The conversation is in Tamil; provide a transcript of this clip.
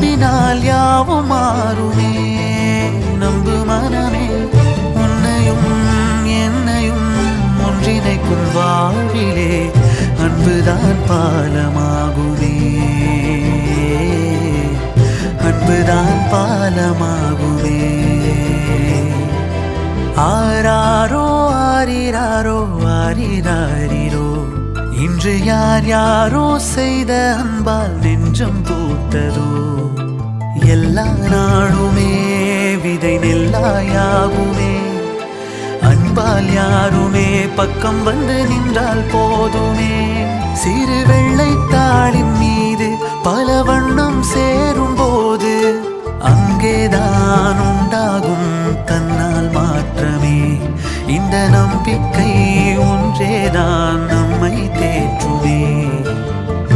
நம்பினால் யாவும் மாறுமே. நம்பு மனமே, உன்னையும் என்னையும் ஒன்றிணைக்கும் வாழ்விலே அன்புதான் பாலமாகுமே. அன்புதான் பாலமாகுமே. ஆராரோ ஆரிராரோ ஆரிராரிரோ, இன்று யார் யாரோ செய்த அன்பால் நெஞ்சம் பூத்ததோ. எல்லா நாளுமே விதை நெல்லாயாகுமே. அன்பால் யாருமே பக்கம் வந்து நின்றால் போதுமே. சிறு வெள்ளை